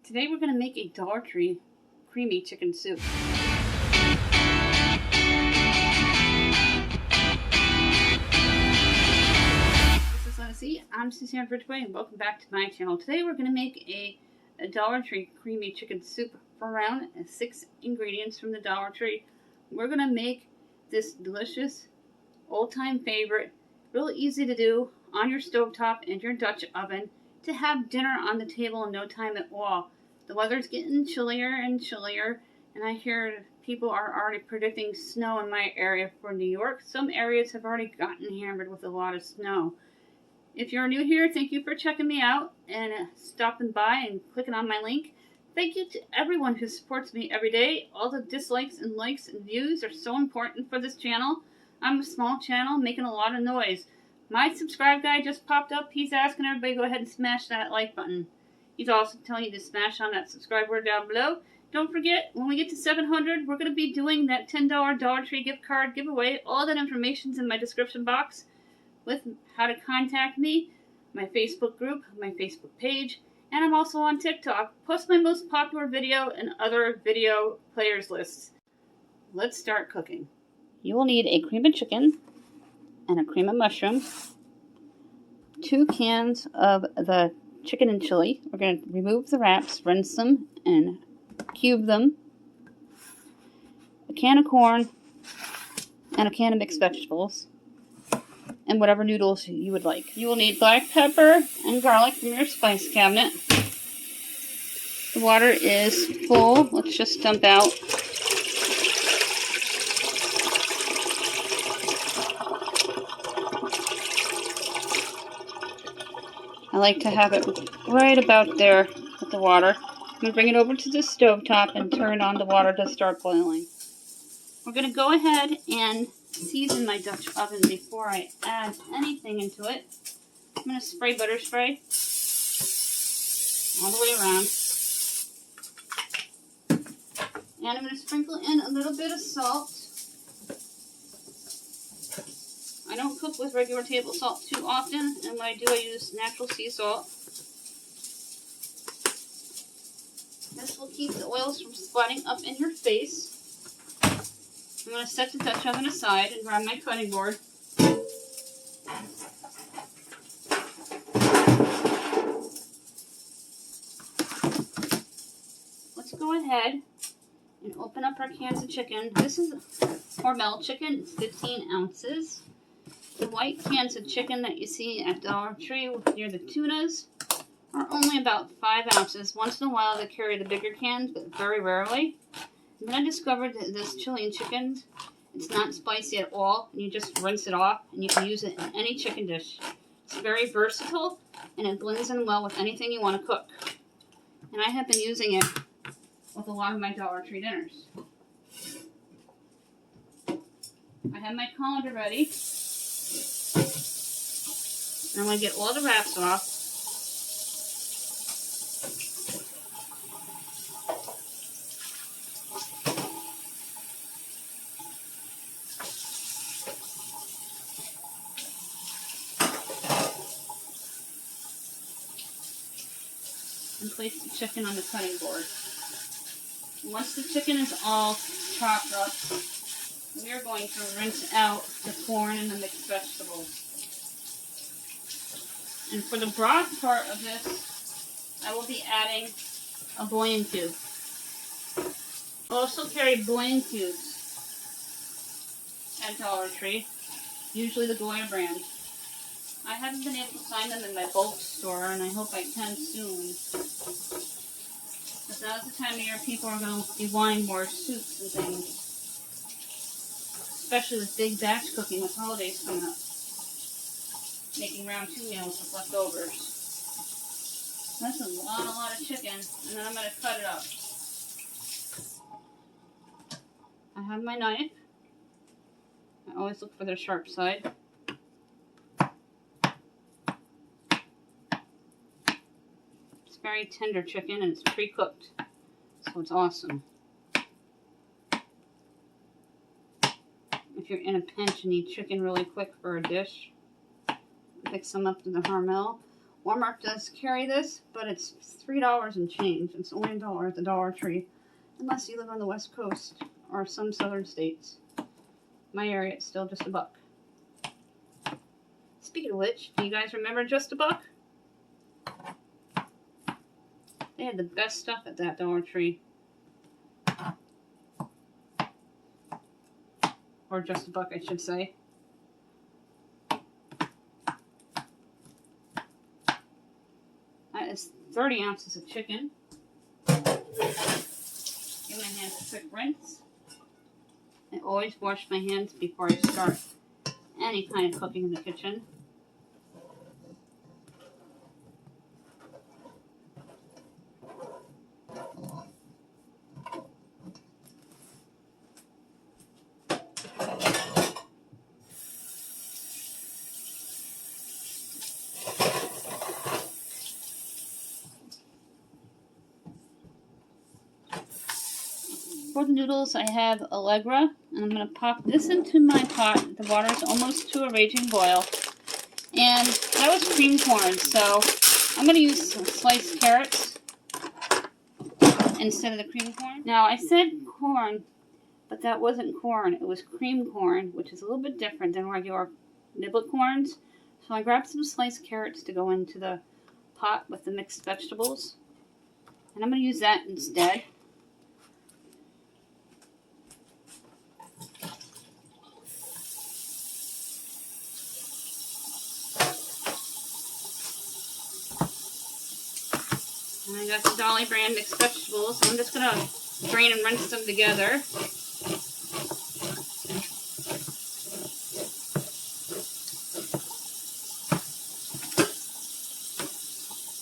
Today we're going to make a Dollar Tree creamy chicken soup. This is Lucy. I'm Suzanne Bridgeway and welcome back to my channel. Today we're going to make a Dollar Tree creamy chicken soup for around 6 ingredients from the Dollar Tree. We're going to make this delicious, old-time favorite, real easy to do on your stovetop and your Dutch oven to have dinner on the table in no time at all. The weather's getting chillier and chillier, and I hear people are already predicting snow in my area for New York. Some areas have already gotten hammered with a lot of snow. If you're new here, thank you for checking me out and stopping by and clicking on my link. Thank you to everyone who supports me every day. All the dislikes and likes and views are so important for this channel. I'm a small channel making a lot of noise. My subscribe guy just popped up. He's asking everybody to go ahead and smash that like button. He's also telling you to smash on that subscribe word down below. Don't forget, when we get to 700, we're going to be doing that $10 Dollar Tree gift card giveaway. All that information's in my description box with how to contact me, my Facebook group, my Facebook page, and I'm also on TikTok, plus my most popular video and other video players lists. Let's start cooking. You will need a cream of chicken and a cream of mushroom, 2 cans of the chicken and chili. We're going to remove the wraps, rinse them, and cube them. A can of corn, and a can of mixed vegetables, and whatever noodles you would like. You will need black pepper and garlic from your spice cabinet. The water is full. Let's just dump out. I like to have it right about there with the water. I'm going to bring it over to the stovetop and turn on the water to start boiling. We're going to go ahead and season my Dutch oven before I add anything into it. I'm going to spray butter spray all the way around. And I'm going to sprinkle in a little bit of salt. I don't cook with regular table salt too often, and when I do, I use natural sea salt. This will keep the oils from spotting up in your face. I'm going to set the Dutch oven aside and grab my cutting board. Let's go ahead and open up our cans of chicken. This is Hormel chicken. It's 15 ounces. The white cans of chicken that you see at Dollar Tree near the tunas are only about 5 ounces. Once in a while they carry the bigger cans, but very rarely. And then I discovered that this Chilean chicken, it's not spicy at all, and you just rinse it off, and you can use it in any chicken dish. It's very versatile, and it blends in well with anything you want to cook. And I have been using it with a lot of my Dollar Tree dinners. I have my colander ready. And I'm going to get all the wraps off. And place the chicken on the cutting board. Once the chicken is all chopped up, we are going to rinse out the corn and the mixed vegetables. And for the broth part of this, I will be adding a bouillon cube. I'll also carry bouillon cubes at Dollar Tree, usually the Goya brand. I haven't been able to find them in my bulk store, and I hope I can soon. Because now's the time of year people are going to be wanting more soups and things. Especially with big batch cooking with holidays coming up. Making round 2 meals with leftovers. That's a lot of chicken, and then I'm going to cut it up. I have my knife. I always look for the sharp side. It's very tender chicken, and it's pre-cooked, so it's awesome. If you're in a pinch and need chicken really quick for a dish, pick some up to the Hormel. Walmart does carry this, but it's $3 and change. It's only $1 at the Dollar Tree, unless you live on the West Coast or some southern states. My area, it's still just $1. Speaking of which, do you guys remember Just a Buck? They had the best stuff at that Dollar Tree. Or Just a Buck, I should say. That is 30 ounces of chicken. Give my hands a quick rinse. I always wash my hands before I start any kind of cooking in the kitchen. For the noodles, I have Allegra, and I'm going to pop this into my pot. The water is almost to a raging boil. And that was cream corn, so I'm going to use some sliced carrots instead of the cream corn. Now, I said corn, but that wasn't corn. It was cream corn, which is a little bit different than regular niblet corns. So I grabbed some sliced carrots to go into the pot with the mixed vegetables. And I'm going to use that instead. And I got the Dolly brand mixed vegetables. So I'm just going to drain and rinse them together.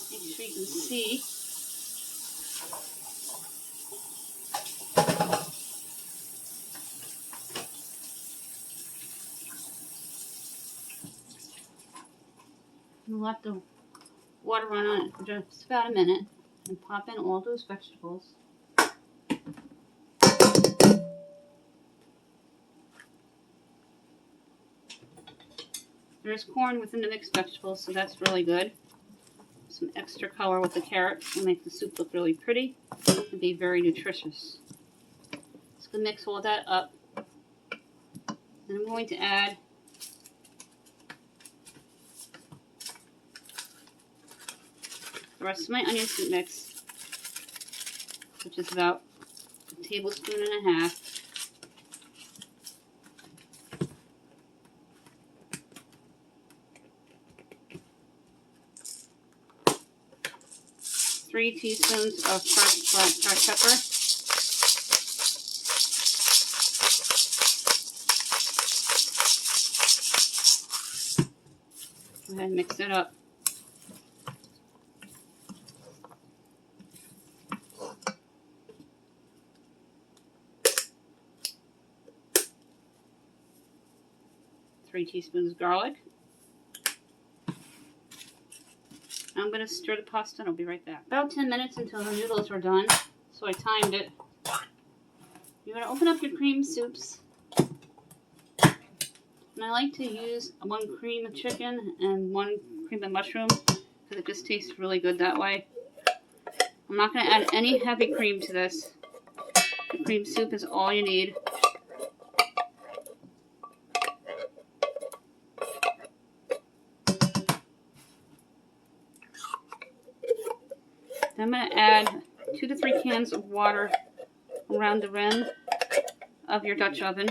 Make sure you can see. And let the water run on it for just about a minute. And pop in all those vegetables. There's corn within the mixed vegetables, so that's really good. Some extra color with the carrots will make the soup look really pretty and be very nutritious. Just going to mix all that up. And I'm going to add the rest of my onion soup mix, which is about a tablespoon and a half. Three teaspoons of fresh black pepper. Go ahead and mix it up. Three teaspoons of garlic. I'm going to stir the pasta and I'll be right back. About 10 minutes until the noodles are done, so I timed it. You're going to open up your cream soups. And I like to use one cream of chicken and one cream of mushroom because it just tastes really good that way. I'm not going to add any heavy cream to this. The cream soup is all you need. I'm going to add 2 to 3 cans of water around the rim of your Dutch oven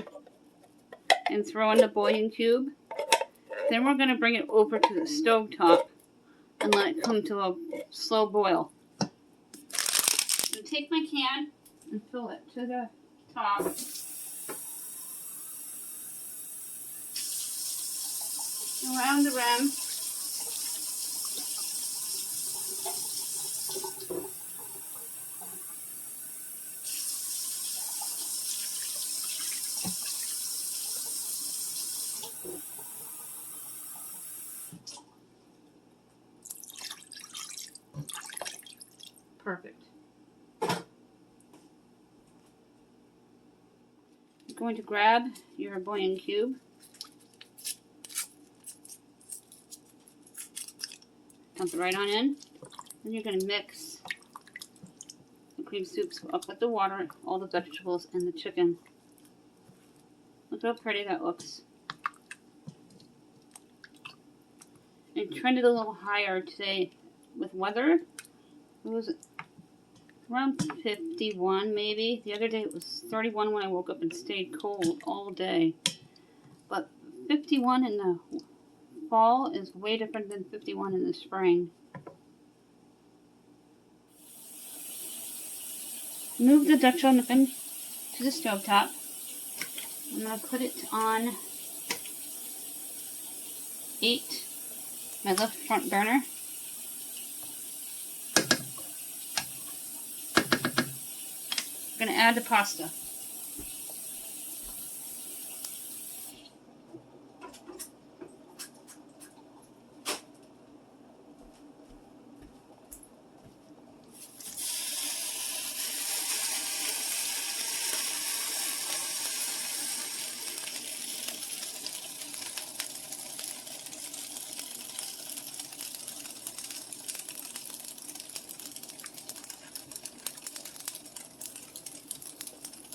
and throw in the boiling cube. Then we're going to bring it over to the stove top and let it come to a slow boil. So take my can and fill it to the top. Around the rim. Perfect. You're going to grab your bouillon cube, Dump it right on in. Then you're going to mix the cream soups up with the water, all the vegetables, and the chicken. Look how pretty that looks. It trended a little higher today with weather. It was around 51 maybe. The other day it was 31 when I woke up and stayed cold all day. But 51 in the fall is way different than 51 in the spring. Move the Dutch oven to the stove top. I'm going to put it on 8, my left front burner. I'm going to add the pasta.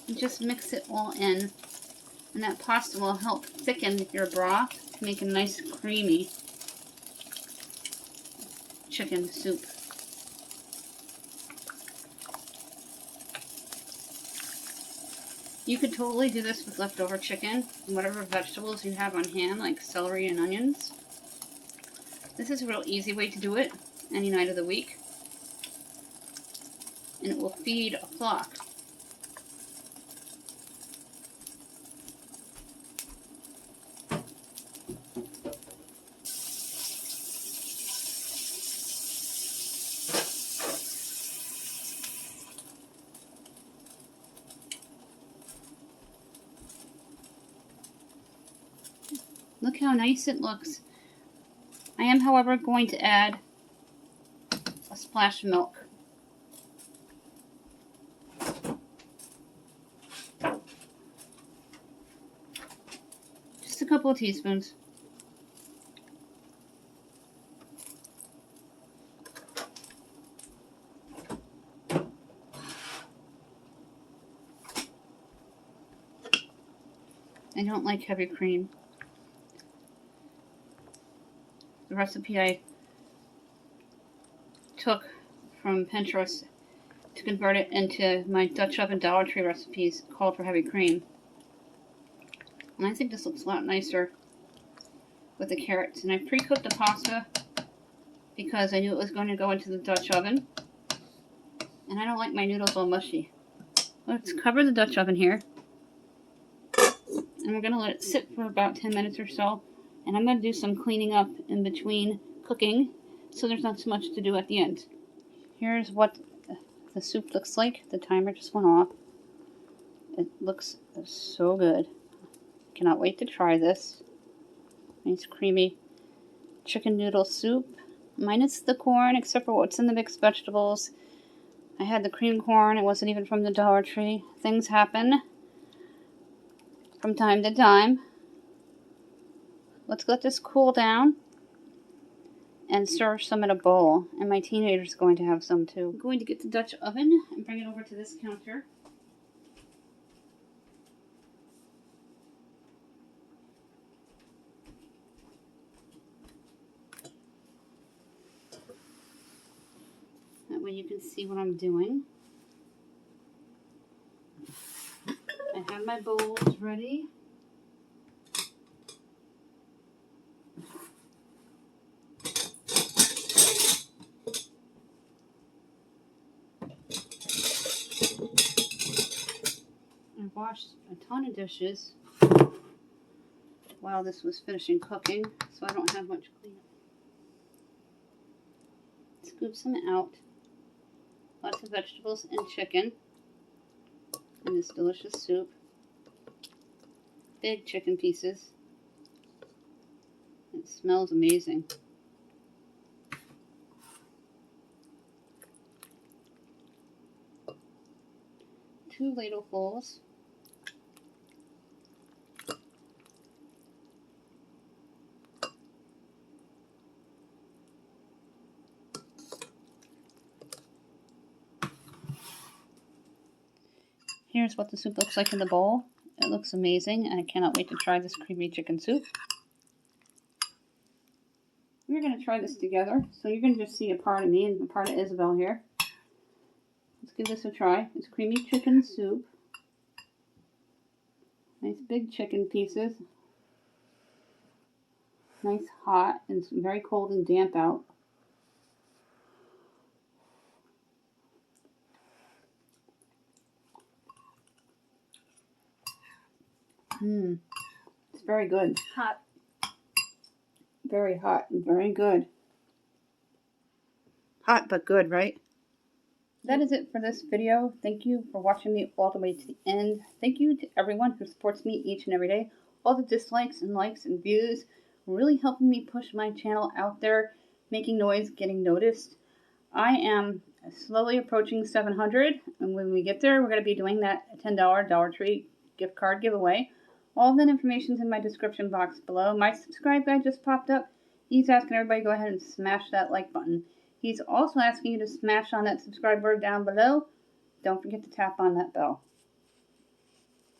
And just mix it all in, and that pasta will help thicken your broth to make a nice creamy chicken soup. You could totally do this with leftover chicken and whatever vegetables you have on hand, like celery and onions. This is a real easy way to do it any night of the week, and it will feed a flock. Look how nice it looks. I am, however, going to add a splash of milk. Just a couple of teaspoons. I don't like heavy cream. The recipe I took from Pinterest to convert it into my Dutch oven Dollar Tree recipes called for heavy cream. And I think this looks a lot nicer with the carrots. And I pre-cooked the pasta because I knew it was going to go into the Dutch oven. And I don't like my noodles all mushy. Let's cover the Dutch oven here. And we're going to let it sit for about 10 minutes or so. And I'm going to do some cleaning up in between cooking so there's not so much to do at the end. Here's what the soup looks like. The timer just went off. It looks so good. Cannot wait to try this. Nice creamy chicken noodle soup. Minus the corn, except for what's in the mixed vegetables. I had the cream corn. It wasn't even from the Dollar Tree. Things happen from time to time. Let's let this cool down and serve some in a bowl. And my teenager's going to have some too. I'm going to get the Dutch oven and bring it over to this counter. That way you can see what I'm doing. I have my bowls ready. I washed a ton of dishes while this was finishing cooking, so I don't have much cleanup. Scoop some out. Lots of vegetables and chicken in this delicious soup. Big chicken pieces. It smells amazing. 2 ladlefuls. Here's what the soup looks like in the bowl. It looks amazing, and I cannot wait to try this creamy chicken soup. We're going to try this together, so you're going to just see a part of me and a part of Isabel here. Let's give this a try. It's creamy chicken soup. Nice big chicken pieces. Nice hot, and it's very cold and damp out. It's very good. Hot. Very hot and very good. Hot but good, right? That is it for this video. Thank you for watching me all the way to the end. Thank you to everyone who supports me each and every day. All the dislikes and likes and views really helping me push my channel out there, making noise, getting noticed. I am slowly approaching 700, and when we get there, we're going to be doing that $10 Dollar Tree gift card giveaway. All of that information is in my description box below. My subscribe guy just popped up. He's asking everybody to go ahead and smash that like button. He's also asking you to smash on that subscribe button down below. Don't forget to tap on that bell.